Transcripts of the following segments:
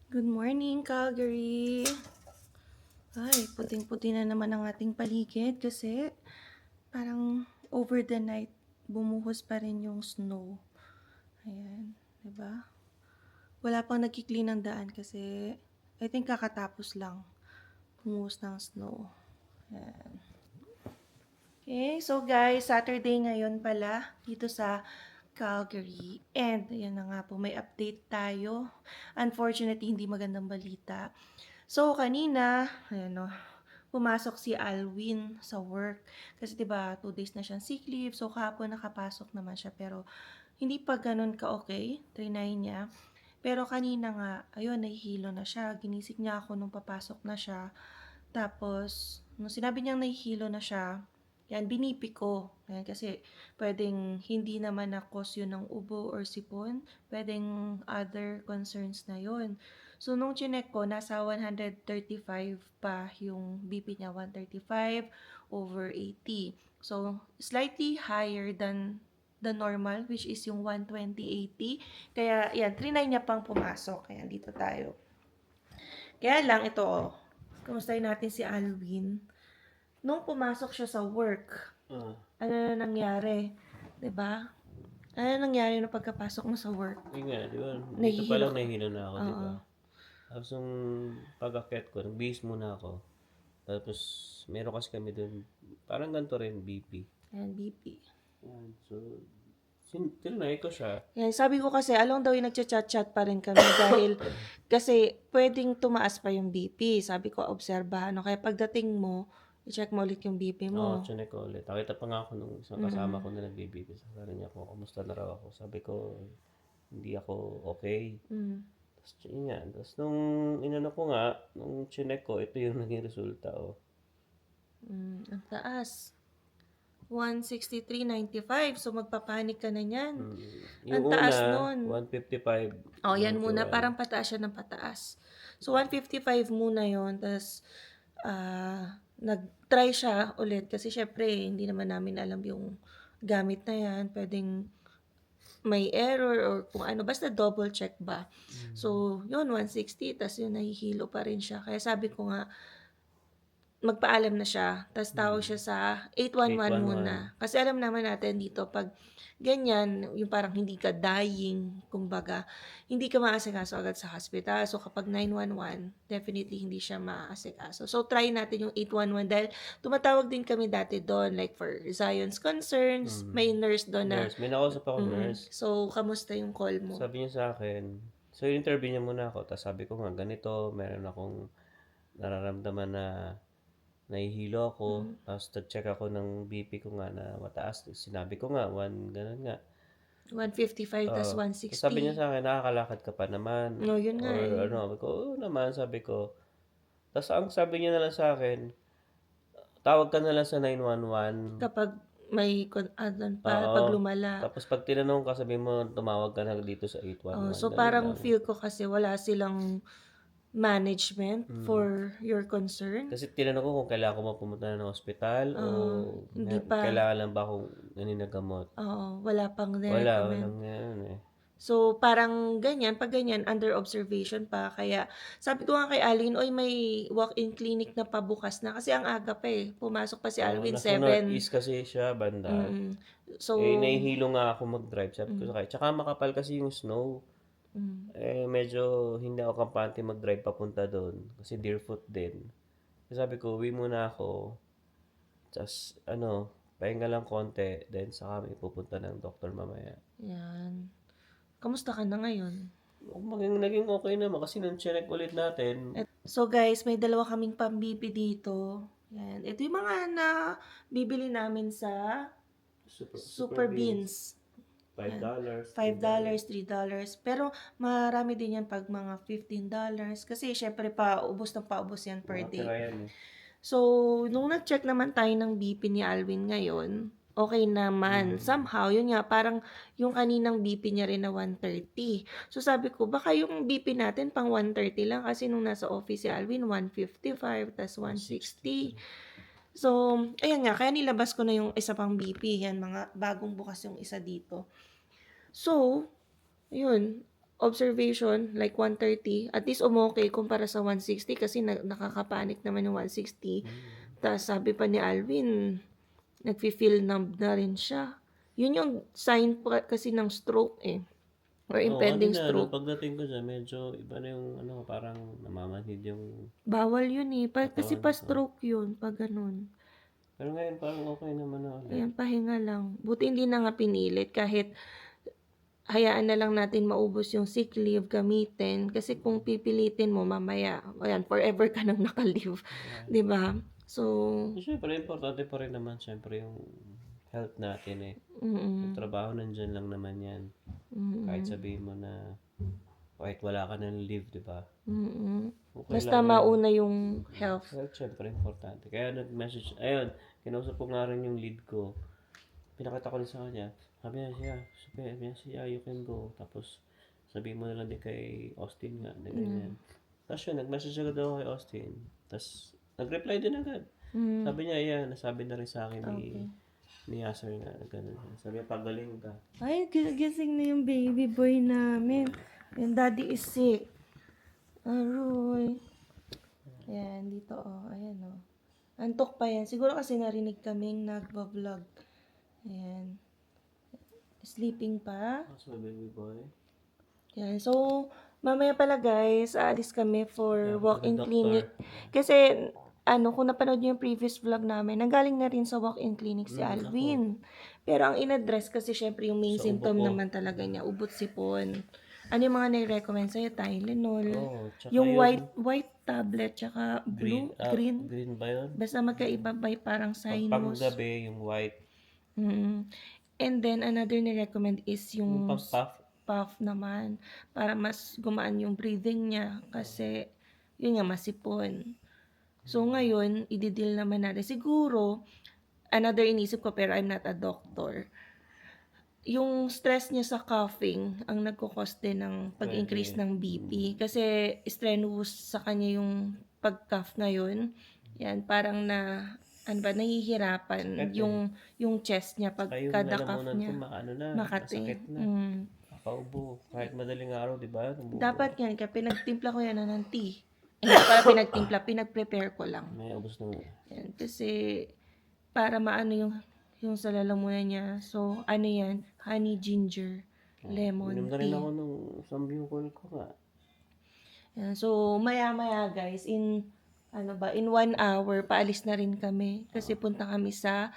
Good morning, Calgary! Ay, puting-puti na naman ang ating paligid kasi parang over the night bumuhos pa rin yung snow. Ayan, 'di ba? Wala pang nagki-clean ng daan kasi I think kakatapos lang bumuhos ng snow. Ayan. Okay, so guys, Saturday ngayon pala dito sa Calgary. And ayan na nga po, may update tayo. Unfortunately, hindi magandang balita. So, kanina, ayan o, pumasok si Alwin sa work. Kasi 'di ba 2 days na siyang sick leave. So, kahapon nakapasok naman siya. Pero, hindi pa ganun ka-okay. Trinay niya. Pero kanina nga, ayun, nahihilo na siya. Ginising niya ako nung papasok na siya. Tapos, nung sinabi niyang nahihilo na siya, yan, binipi ko. Yan, kasi pwedeng hindi naman na cause yun ng ubo or sipon. Pwedeng other concerns na yun. So, nung chinek ko, nasa 135 pa yung BP niya, 135/80. So, slightly higher than the normal, which is yung 120/80. Kaya, yan, trinay niya pang pumasok. Kaya, dito tayo. Kaya lang, ito, kamustahin natin si Alwin. Nung pumasok siya sa work, ano na nangyari? 'Di ba? Ano na nangyari nung pagkapasok mo sa work? Yun nga, di ba? Dito pa Nahihilo lang ka? nahihilo na ako, di Oo. ba? Tapos nung pag-akyat ko, nag-base muna ako. Tapos meron kasi kami dun, parang ganito rin, BP. Ayan, BP. Yan, so, tinry ko siya. Yan, sabi ko kasi, along the way, nagchat-chat pa rin kami dahil kasi pwedeng tumaas pa yung BP. Sabi ko, obserbahan. No? Kaya pagdating mo, i-check mo ulit yung BP Oo, mo. chinek ko ulit. Nakita pa nga ako nung isang kasama ko na nag-BP. Sabi niya ako, kamusta na raw ako? Sabi ko, hindi ako okay. Mm. Tapos yun nga. Tapos nung inano ko nga, nung chinek ko, ito yung naging resulta. Oh. Ang taas. 163.95. So, magpapanik ka na niyan. Yung Ang taas una, nun. 155. Oh, yan muna. Parang pataas siya ng pataas. So, 155 muna yon. Tapos, nag-try siya ulit. Kasi, syempre, hindi naman namin alam yung gamit na yan. Pwedeng may error or kung ano. Basta double check ba. So, yun, 160. Tapos, yun, nahihilo pa rin siya. Kaya sabi ko nga, magpaalam na siya. Tapos tawag siya sa 811 muna. 811. Kasi alam naman natin dito, pag ganyan, yung parang hindi ka dying, kumbaga, hindi ka maasikaso agad sa hospital. So, kapag 911, definitely hindi siya maasikaso. So, try natin yung 811 dahil tumatawag din kami dati doon, like for Zion's concerns, may nurse doon na, Nurse, may nakausap ako nurse. so, kamusta yung call mo? Sabi niya sa akin, so interview niya muna ako. Tapos sabi ko nga, ganito, meron akong nararamdaman na nahihilo ako. Tapos nag-check ako ng BP ko nga na mataas. Sinabi ko nga, ganun nga. 155 tas Oo. Tapos sabi niya 160. sa akin, nakakalakad ka pa naman. No, yun nga Or eh. ano, sabi ko, oo naman, sabi ko. Tapos ang sabi niya na lang sa akin, tawag ka na lang sa 911. Kapag may Oo. pag lumala. Tapos pag tinanong ka, sabi mo, tumawag ka na dito sa Oh, 811. so Ganun parang lang. feel ko kasi wala silang management for your concern. Kasi tinanong ko kung kailangan ko pumunta na ng ospital o Hindi pa. kailangan lang ba akong gamot. Oo, wala pang Wala, recommend. walang ganun eh. So, parang ganyan, pag ganyan, under observation pa. Kaya, sabi ko nga kay Alwin, oy, may walk-in clinic na pabukas na. Kasi ang aga pa eh. Pumasok pa si Alwin, Nasa 7. northeast kasi siya, banda. So, Nahihilo nga ako mag-drive. Sabi ko sa kanya, tsaka makapal kasi yung snow. Medyo hindi ako kampante mag-drive papunta doon. Kasi Deerfoot din. Sabi ko, uwi muna ako. Tapos, pahinga lang konti. Then, saka kami pupunta ng doktor mamaya. yan. Kamusta ka na ngayon? Naging okay naman kasi nung check ulit natin. So guys, may dalawa kaming pambibi dito. Yan. Ito yung mga na bibili namin sa Super Beans. $5. $5, $3. Pero marami din yan pag mga $15. Kasi syempre paubos na paubos yan per day. Yan eh. So, nung nag-check naman tayo ng BP ni Alwin ngayon, okay naman. Somehow, yun nga, parang yung kaninang BP niya rin na 130. So, sabi ko, baka yung BP natin pang 130 lang kasi nung nasa office si Alwin, 155, tas 160. So, ayan nga, kaya nilabas ko na yung isa pang BP. Yan, mga bagong bukas yung isa dito. So, yun, observation, like 130, at least umokay kumpara sa 160 kasi nakakapanik naman yung 160. Tapos sabi pa ni Alvin, nagfi-feel numb na rin siya. Yun yung sign kasi ng stroke eh. Or Oo, impending kanina, stroke. pagdating ko dyan, medyo iba na yung, parang namamanhid yung Bawal yun eh. Kasi katawan ko. pa-stroke yun, pag ganun. Pero ngayon, parang okay naman na ulit. Ayan, pahinga lang. Buti hindi na nga pinilit kahit hayaan na lang natin maubos yung sick leave gamitin. Kasi kung pipilitin mo mamaya, ayan, forever ka nang naka-leave. 'Di ba? So, Siyempre, importante pa rin naman, siyempre, yung health natin eh. mm Yung trabaho, nandyan lang naman yan. Kahit sabihin mo na, kahit wala ka ng leave, di ba? Okay Basta lang yan. mauna yung health. Health, siyempre, importante. Kaya nag-message, ayun, kinausap ko nga rin yung lead ko. Pinakita ko rin sa kanya. Sabi niya siya, you can go. Tapos, sabihin mo na lang din kay Austin nga, na ganyan. Tapos yun, nag-message agad ako kay Austin. Tapos, nag-reply din agad. Sabi niya, ayan, nasabi na rin sa akin ni Yasser nga, gano'n. Sabi niya, pagaling ka. Ay, gising na yung baby boy namin. Yung daddy is sick. Aroy. Ayan, dito oh. Ayan oh. Antok pa yan. Siguro kasi narinig kaming nagva-vlog. Ayan. Sleeping pa. So, baby boy. Ayan. So, mamaya pala guys, aalis kami for walk-in Doctor. clinic. Kasi, kung napanood niyo yung previous vlog namin, nanggaling na rin sa walk-in clinic si Alvin. Pero ang in-address kasi syempre yung main Sa symptom ubo ko. naman talaga niya, ubot sipon. Ano yung mga nai-recommend sa'yo? Tylenol. Tsaka Yung white tablet, tsaka blue, green. Green ba yun? Basta magkaiba ba parang sinus. Paggabi, yung white. And then, another ni-recommend is yung Pang-puff. puff naman. Para mas gumaan yung breathing niya. Kasi, yun nga, masipon. So, ngayon, i-deal naman natin. Siguro, another inisip ko, pero I'm not a doctor. Yung stress niya sa coughing, ang nagkukos din ng pag-increase ng BP. Kasi, strenuous sa kanya yung pag-cough ngayon. Yan, parang nahihirapan yung chest niya pag Yung kada cough lalamunan niya. ko, Makati. masakit na. Kakaubo. Kahit madaling araw, di ba? Dapat yan, kaya pinagtimpla ko yan ng tea. Hindi pa pinagtimpla, pinag-prepare ko lang. May ubos na. Yan, kasi para maano yung sa lalamunan niya. So, ano yan? Honey, ginger, lemon Inom na rin tea. ako ng sambyukol ko nga. Yan, so, maya-maya guys, in 1 hour, paalis na rin kami. Kasi punta kami sa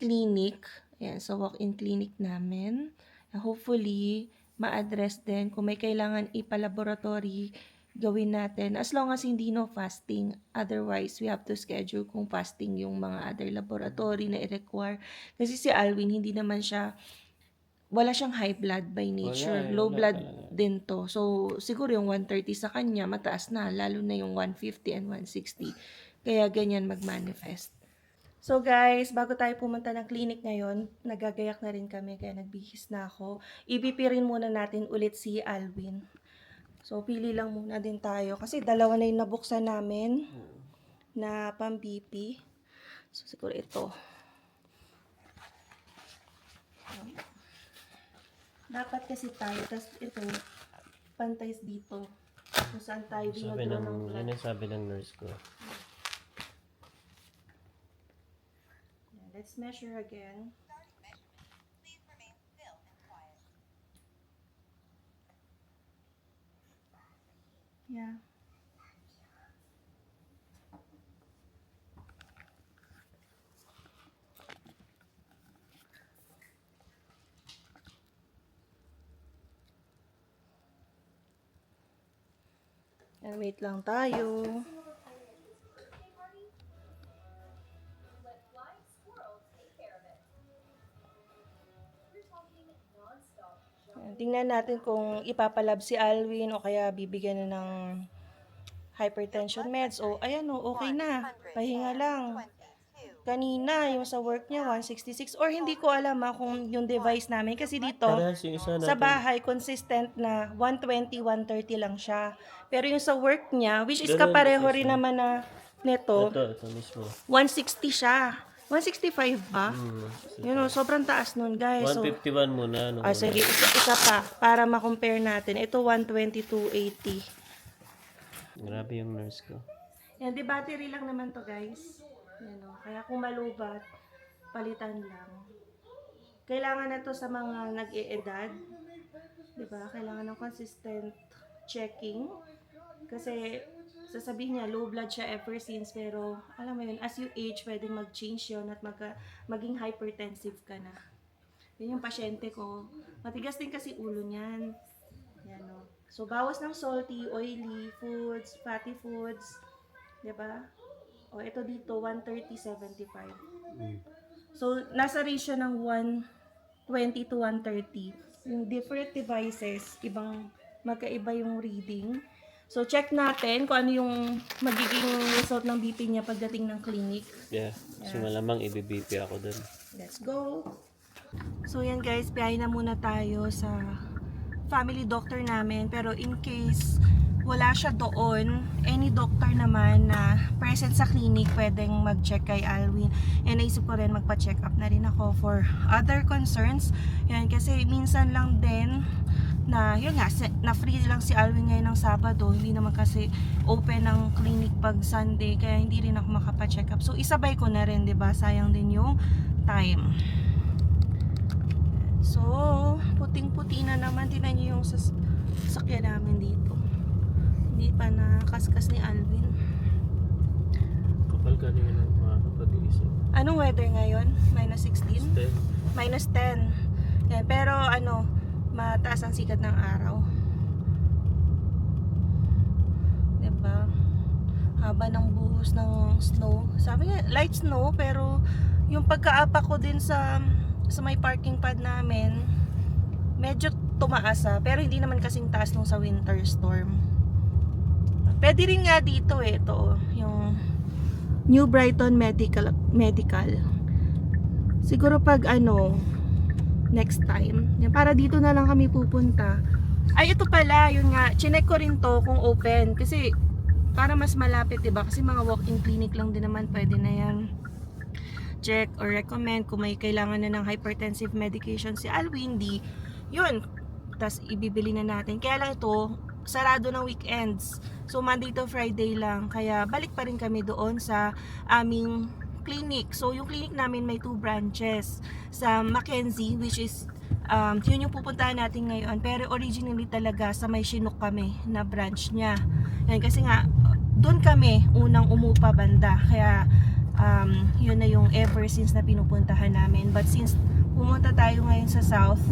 clinic. Yan, sa walk-in clinic namin. Hopefully, ma-address din. Kung may kailangan ipalaboratory, gawin natin. As long as hindi fasting. Otherwise, we have to schedule kung fasting yung mga other laboratory na i-require. Kasi si Alvin, hindi naman siya, wala siyang high blood by nature. Low blood din to. So, siguro yung 130 sa kanya, mataas na. Lalo na yung 150 and 160. Kaya ganyan mag-manifest. So guys, bago tayo pumunta ng clinic ngayon, nagagayak na rin kami kaya nagbihis na ako. I-BP rin muna natin ulit si Alvin. So pili lang muna din tayo kasi dalawa na yung nabuksan namin na pang-BP. So siguro ito. Dapat kasi tayo, tas ito, pantays dito. Kung saan tayo dinodro ng blood. Yan ang sabi ng nurse ko. Let's measure again. Yeah. And wait lang tayo. Tingnan natin kung ipapalab si Alvin o kaya bibigyan na ng hypertension meds. O, ayan o, okay na. Pahinga lang. Kanina, yung sa work niya, 166. Or hindi ko alam kung yung device namin. Kasi dito, sa bahay, consistent na 120, 130 lang siya. Pero yung sa work niya, which is kapareho rin naman na neto, Ito mismo. 160 siya. 165 ba? Yun o, sobrang taas nun, guys. So, 151 muna. Ano muna. sige, isa pa, para ma-compare natin. Ito, 122.80. Grabe yung nurse ko. Yan, di battery lang naman to, guys. Yan o, kaya kung malubat, palitan lang. Kailangan na to sa mga nag-e-edad. Diba? Kailangan ng consistent checking. Kasi, sasabihin niya, low blood siya ever since. Pero, alam mo yun, as you age, pwedeng mag-change yun at maging hypertensive ka na. Yun yung pasyente ko. Matigas din kasi ulo niyan. Yan o. So, bawas ng salty, oily foods, fatty foods. Diba? O, ito dito, 130/75. So, nasa ratio ng 120 to 130. Yung different devices, magkaiba yung reading. So, check natin kung ano yung magiging result ng BP niya pagdating ng clinic. Yeah. So malamang i-BP ako dun. Let's go! So, yan guys, biyahe na muna tayo sa family doctor namin. Pero in case wala siya doon, any doctor naman na present sa clinic pwedeng mag-check kay Alwin. And naisip ko rin magpa-check up na rin ako for other concerns. Yan, kasi minsan lang din na, yun nga, na free lang si Alwin ngayon ng Sabado. Hindi naman kasi open ng clinic pag Sunday, kaya hindi rin ako makapa-check up. So, isabay ko na rin, 'di ba? Sayang din yung time. So, puting-puti na naman. Tingnan niyo yung sasakyan namin dito. Hindi pa nakaskas ni Alvin. Kapal ka rin ng mga kapag-iisip. Anong weather ngayon? -16? -10. Yan, pero mataas ang sikat ng araw. Diba? Haba ng buhos ng snow. Sabi niya, light snow, pero yung pagkaapa ko din sa may parking pad namin, medyo tumaas pero hindi naman kasing taas nung sa winter storm. Pwede rin nga dito ito, yung New Brighton Medical. Siguro pag next time, yan, para dito na lang kami pupunta. Ay, ito pala, yun nga, chinek ko rin to kung open, kasi para mas malapit, diba? Kasi mga walk-in clinic lang din naman, pwede na yan. Check or recommend kung may kailangan na ng hypertensive medication si Alwin, yun, tas ibibili na natin. Kaya lang ito, sarado ng weekends. So, Monday to Friday lang. Kaya, balik pa rin kami doon sa aming clinic. So, yung clinic namin may 2 branches. Sa Mackenzie, which is, yun yung pupuntahan natin ngayon. Pero, originally talaga, sa may Chinook kami na branch niya. Yan, kasi nga, doon kami unang umupa banda. Kaya, yun na yung ever since na pinupuntahan namin. But, since pumunta tayo ngayon sa South,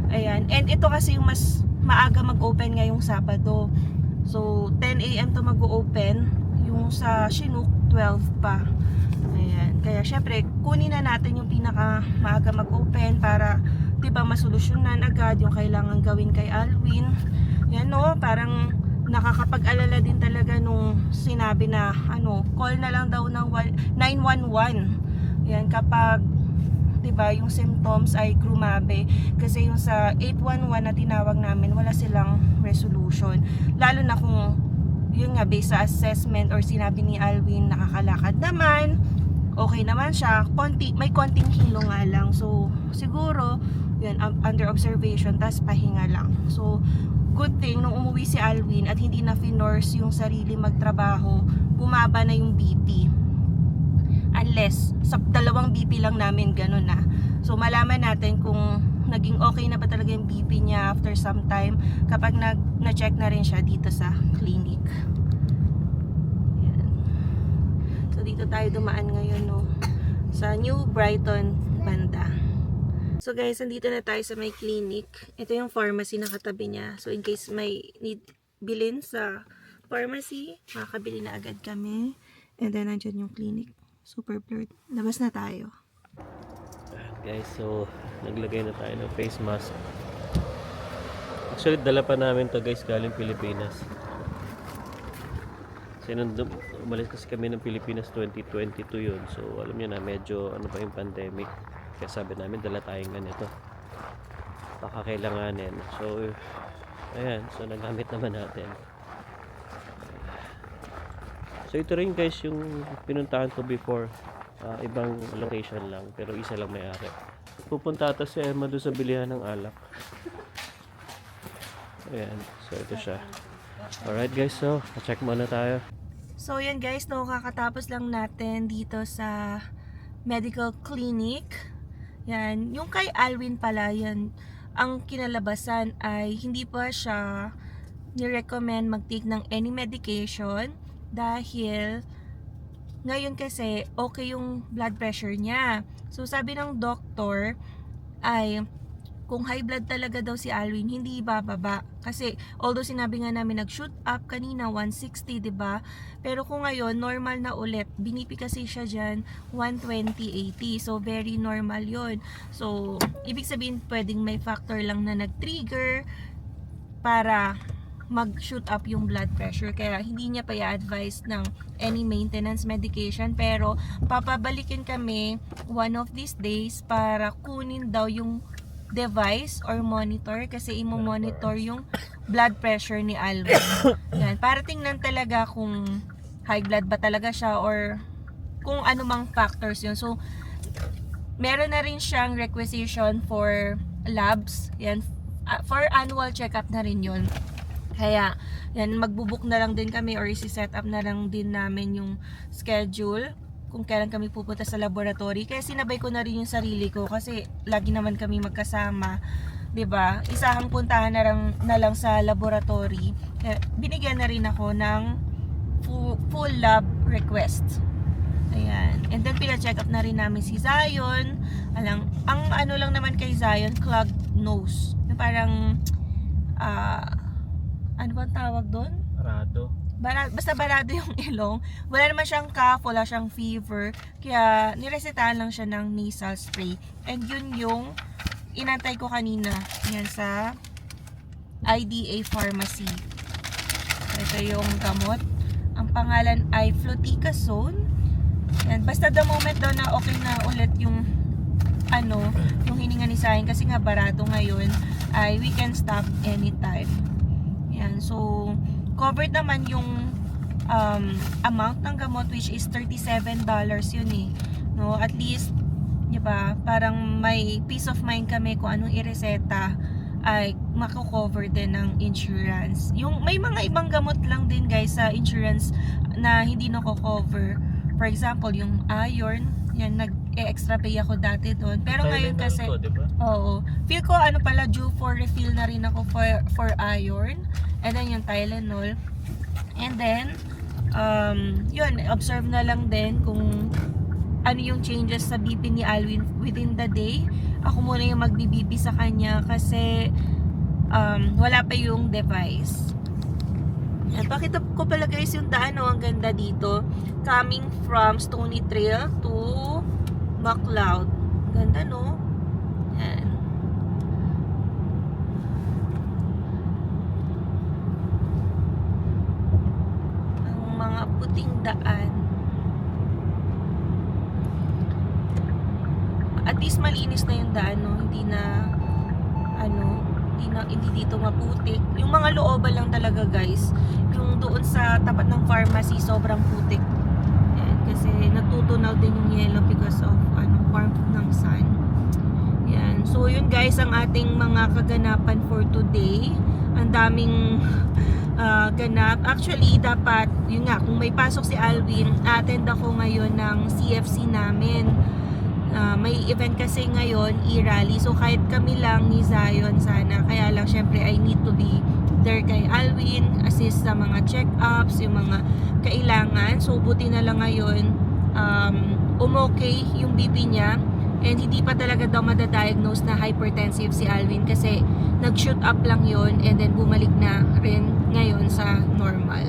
ayan. And ito kasi yung mas maaga mag-open ngayong Sabado. So, 10 AM to mag-open. Yung sa Chinook, 12 pa. Ayan. Kaya, syempre, kunin na natin yung pinaka maaga mag-open para, diba, masolusyonan agad yung kailangan gawin kay Alwin. Yan, no? Parang nakakapag-alala din talaga nung sinabi na, call na lang daw ng 911. Yan, kapag diba, yung symptoms ay grumabe. Kasi yung sa 811 na tinawag namin, wala silang resolution. Lalo na kung, yun nga, based sa assessment or sinabi ni Alwin, nakakalakad naman, okay naman siya, may konting hilo nga lang. So, siguro, yun, under observation, tas pahinga lang. So, good thing, nung umuwi si Alwin at hindi na finurse yung sarili magtrabaho, bumaba na yung BP. Unless, sa 2 BP lang namin ganun na. So, malaman natin kung naging okay na ba talaga yung BP niya after some time kapag na-check na rin siya dito sa clinic. Yan. So, dito tayo dumaan ngayon, no? Sa New Brighton banda. So, guys, nandito na tayo sa may clinic. Ito yung pharmacy na katabi niya. So, in case may need bilhin sa pharmacy, makakabili na agad kami. And then, nandyan yung clinic. Super blurred. Labas na tayo. Guys, so naglagay na tayo ng face mask. Actually, dala pa namin to guys galing Pilipinas. Kasi nung umalis kasi kami ng Pilipinas 2022 yun. So alam niyo na medyo pa yung pandemic. Kaya sabi namin dala tayong ganito. Baka kailanganin. So ayan, so nagamit naman natin. So ito rin guys yung pinuntahan ko before. Ibang location lang, pero isa lang may-ari. Pupunta ata si Emma doon sa bilihan ng alak. Ayan, so ito siya. Alright guys, so check muna tayo. So yan guys, no, kakatapos lang natin dito sa medical clinic. Yan, yung kay Alwin pala, yan, ang kinalabasan ay hindi pa siya ni-recommend mag-take ng any medication dahil ngayon kasi okay yung blood pressure niya. So sabi ng doktor ay kung high blood talaga daw si Alwin, hindi bababa. Kasi although sinabi nga namin nag-shoot up kanina 160, 'di ba? Pero kung ngayon normal na ulit, binipi kasi siya diyan 120/80. So very normal 'yon. So ibig sabihin pwedeng may factor lang na nag-trigger para mag-shoot up yung blood pressure. Kaya hindi niya pa i-advise ng any maintenance medication. Pero papabalikin kami one of these days para kunin daw yung device or monitor kasi imo-monitor yung blood pressure ni Alvin. Yan, para tingnan talaga kung high blood ba talaga siya or kung ano mang factors yun. So, meron na rin siyang requisition for labs. Yan, for annual checkup na rin yun. Kaya, yan, magbubook na lang din kami or isi-set up na lang din namin yung schedule kung kailan kami pupunta sa laboratory. Kaya sinabay ko na rin yung sarili ko kasi lagi naman kami magkasama, 'di ba? Isahang puntahan na lang sa laboratory. Kaya binigyan na rin ako ng full lab request. Ayan. And then pina-check up na rin namin si Zion. Ang ano lang naman kay Zion, clogged nose. Yung parang ano bang tawag doon? Basta barado yung ilong. Wala naman siyang cough, wala siyang fever. Kaya niresetahan lang siya ng nasal spray. And yun yung inantay ko kanina. Yan sa IDA Pharmacy. Ito yung gamot. Ang pangalan ay Fluticasone. Yan. Basta the moment daw na okay na ulit yung yung hininga ni Sahin kasi nga barado ngayon ay we can stop anytime. Yan. So covered naman yung amount ng gamot which is $37 yun eh. No, at least 'di ba? Parang may peace of mind kami kung anong ireseta ay mako-cover din ng insurance. Yung may mga ibang gamot lang din guys sa insurance na hindi nako-cover. For example, yung iron, yan nag-extra pay ako dati doon. Pero ngayon kasi diba? oo. Feel ko pala due for refill na rin ako for iron. And then yung Tylenol. And then yun, observe na lang din kung ano yung changes sa BP ni Alwin within the day. Ako muna yung magbi-BP sa kanya kasi wala pa yung device. Yan, pakita ko pala guys yung daan, ang ganda dito. Coming from Stony Trail to MacLeod. Ganda, no? Yan. Ang mga puting daan. At least malinis na yung daan, no? Hindi dito maputik. Yung mga looban lang talaga guys. Yung doon sa tapat ng pharmacy sobrang putik. Yan, kasi natutunaw din yung yellow because of warmth ng sun. Yan. So yun guys ang ating mga kaganapan for today. Ang daming ganap. Actually dapat yun nga, kung may pasok si Alwin, attend ako ngayon ng CFC namin. May event kasi ngayon, e-rally. So kahit kami lang ni Zion sana. Kaya lang syempre I need to be there kay Alwin, assist sa mga check-ups, yung mga kailangan. So buti na lang ngayon, umokay yung BP niya. And hindi pa talaga daw madadiagnose na hypertensive si Alwin kasi nag-shoot up lang yon and then bumalik na rin ngayon sa normal.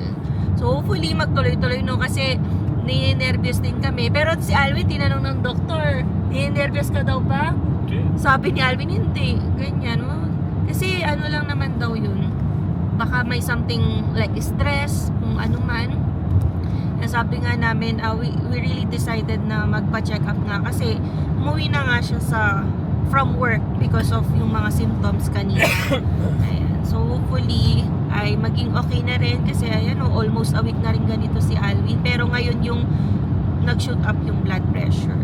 So hopefully magtuloy-tuloy no kasi ninenervyos din kami. Pero si Alwin tinanong ng doktor, ninenervyos ka daw ba? Okay. Sabi ni Alwin, hindi. Ganyan. Kasi ano lang naman daw yun. Baka may something like stress, kung ano man. Sabi nga namin, we really decided na magpa-check up nga. Kasi umuwi na nga siya from work because of yung mga symptoms kanina. Ayan. So hopefully ay maging okay na rin kasi ayan almost a week na rin ganito si Alwin. Pero ngayon yung nag-shoot up yung blood pressure.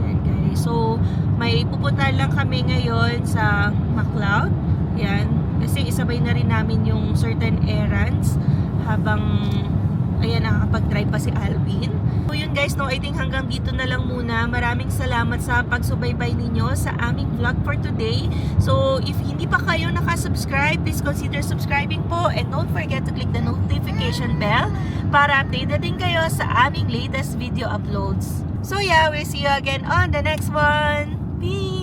Yan guys. So, may pupunta lang kami ngayon sa McLeod. Yan. Kasi isabay na rin namin yung certain errands habang ayan, nakakapag-drive pa si Alvin. So yun guys, no, I think hanggang dito na lang muna. Maraming salamat sa pagsubaybay ninyo sa aming vlog for today. So if hindi pa kayo nakasubscribe, please consider subscribing po, and don't forget to click the notification bell para updated din kayo sa aming latest video uploads. So yeah, we'll see you again on the next one. Peace!